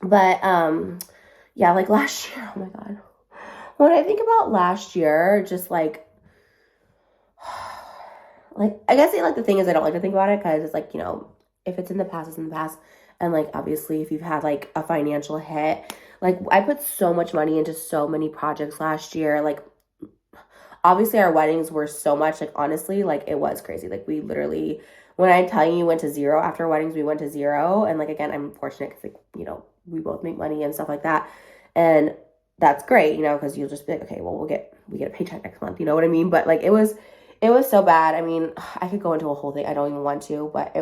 But, yeah, like last year, oh my God. When I think about last year, just like, I guess like the thing is I don't like to think about it because it's like, if it's in the past, it's in the past. And like, obviously, if you've had like a financial hit, like I put so much money into so many projects last year. Like, obviously, our weddings were so much, like, honestly, like it was crazy. Like, we literally, when I tell you went to zero after our weddings, we went to zero. And like, again, I'm fortunate because, like, we both make money and stuff like that. And that's great, because you'll just be like, okay, well, we get a paycheck next month. You know what I mean? But like, it was so bad. I mean, I could go into a whole thing. I don't even want to, but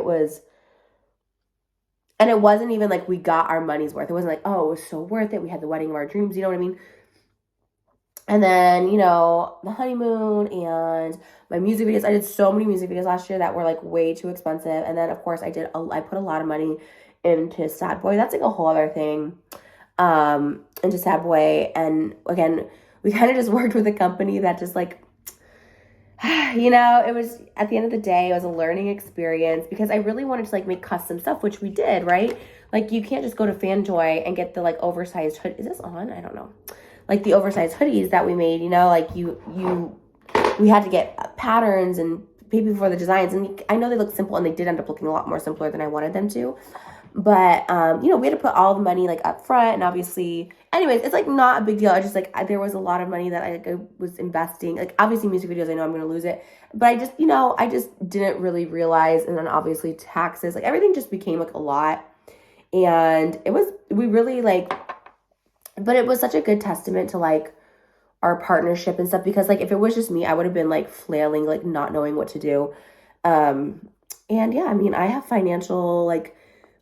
and it wasn't even like we got our money's worth. It wasn't like, oh, it was so worth it. We had the wedding of our dreams. You know what I mean? And then, the honeymoon and my music videos. I did so many music videos last year that were like way too expensive. And then, of course, I put a lot of money into Sad Boy. That's like a whole other thing. Into Sad Boy. And again, we kind of just worked with a company that just like, it was, at the end of the day, it was a learning experience because I really wanted to like make custom stuff, which we did, right? Like, you can't just go to Fanjoy and get the like oversized hood. Is this on? I don't know. Like the oversized hoodies that we made, like we had to get patterns and pay people for the designs. And I know they look simple, and they did end up looking a lot more simpler than I wanted them to. But, we had to put all the money like up front, and obviously, anyways, it's like not a big deal. I just like, there was a lot of money that I was investing. Like, obviously music videos, I know I'm going to lose it, but I just didn't really realize. And then obviously taxes, like everything just became like a lot. And we really like, but it was such a good testament to like our partnership and stuff, because like if it was just me, I would have been like flailing, like not knowing what to do. And yeah, I mean, I have financial like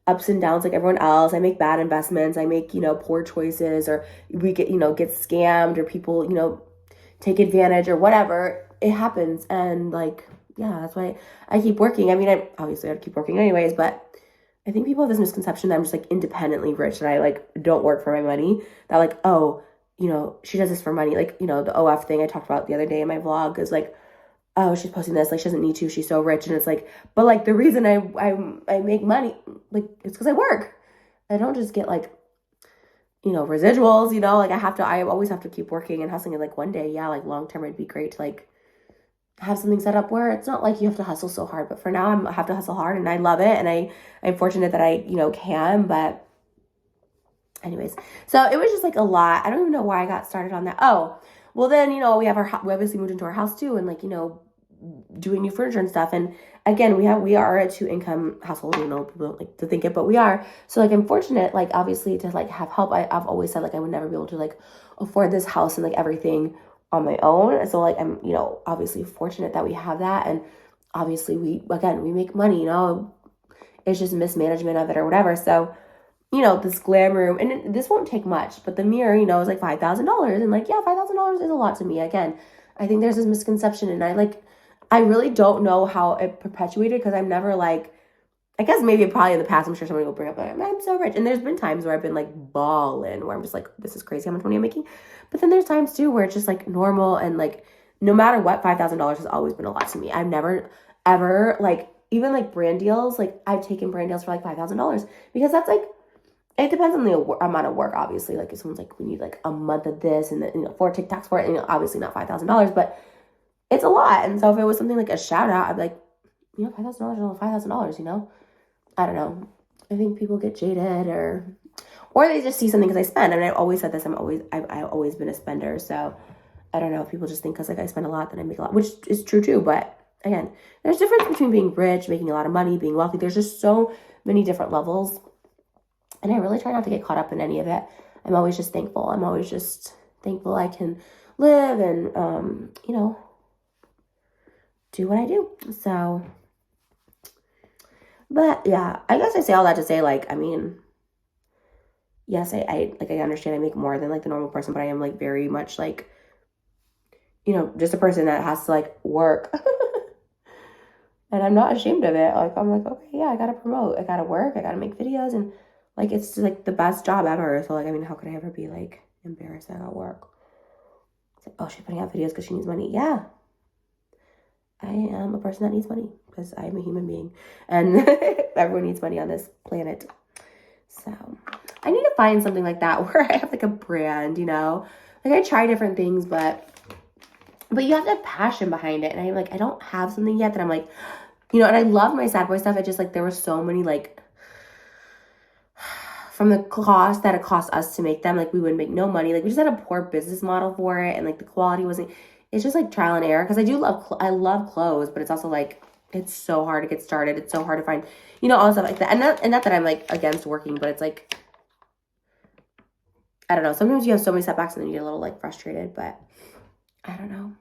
ups and downs like everyone else. I make bad investments. I make, poor choices, or we get scammed, or people, take advantage or whatever. It happens. And like, yeah, that's why I keep working. I mean, I obviously have to keep working anyways, but I think people have this misconception that I'm just like independently rich and I like don't work for my money. That like, oh, she does this for money. Like, the OF thing I talked about the other day in my vlog is like, oh, she's posting this, like she doesn't need to, she's so rich. And it's like, but like the reason I make money, like, it's because I work. I don't just get like, residuals, like I always have to keep working and hustling. And like one day, yeah, like long term it'd be great to like have something set up where it's not like you have to hustle so hard. But for now, I have to hustle hard, and I love it, and I'm fortunate that I can. But anyways, so it was just like a lot. I don't even know why I got started on that. Oh, well then, we obviously moved into our house too, and like, doing new furniture and stuff. And again, we are a 2-income household. People don't like to think it, but we are. So like, I'm fortunate, like obviously to like have help. I've always said like I would never be able to like afford this house and like everything on my own. So like, I'm, obviously fortunate that we have that. And obviously we make money, it's just mismanagement of it or whatever. So, this glam room, and this won't take much, but the mirror, is like $5,000. And like, yeah, $5,000 is a lot to me. Again, I think there's this misconception, and I really don't know how it perpetuated, because I'm never like, I guess maybe probably in the past, I'm sure somebody will bring up, like, I'm so rich. And there's been times where I've been like balling, where I'm just like, this is crazy how much money I'm making. But then there's times too where it's just like normal, and like, no matter what, $5,000 has always been a lot to me. I've never, ever, like, even like brand deals, like I've taken brand deals for like $5,000, because that's like, it depends on the amount of work, obviously. Like if someone's like, we need like a month of this, and then, 4 TikToks for it, and obviously not $5,000, but it's a lot. And so if it was something like a shout out, I'd be like, $5,000 is only $5,000, I don't know. I think people get jaded, or they just see something because I spend. And I've always said this, I've always been a spender. So I don't know if people just think because like I spend a lot, then I make a lot, which is true too. But again, there's a difference between being rich, making a lot of money, being wealthy. There's just so many different levels. And I really try not to get caught up in any of it. I'm always just thankful. I'm always just thankful I can live and, do what I do. So, but yeah, I guess I say all that to say, like, I mean, yes, I understand I make more than like the normal person, but I am like very much like, just a person that has to like work. And I'm not ashamed of it. Like, I'm like, okay, yeah, I gotta promote, I gotta work, I gotta make videos, and like, it's like the best job ever. So like, I mean, how could I ever be like embarrassed that I gotta work? It's like, oh, she's putting out videos because she needs money. Yeah, I am a person that needs money because I'm a human being, and everyone needs money on this planet. So I need to find something like that where I have like a brand, you know? Like I try different things, but you have to have passion behind it. And I don't have something yet that I'm like, you know, and I love my sad boy stuff. I just like, there were so many like, from the cost that it cost us to make them, like we would make no money. Like we just had a poor business model for it. And like the quality wasn't, it's just like trial and error. Cause I love clothes, but it's also like, it's so hard to get started. It's so hard to find, you know, all the stuff like that. And not that I'm like against working, but it's like, I don't know. Sometimes you have so many setbacks and then you get a little like frustrated, but I don't know.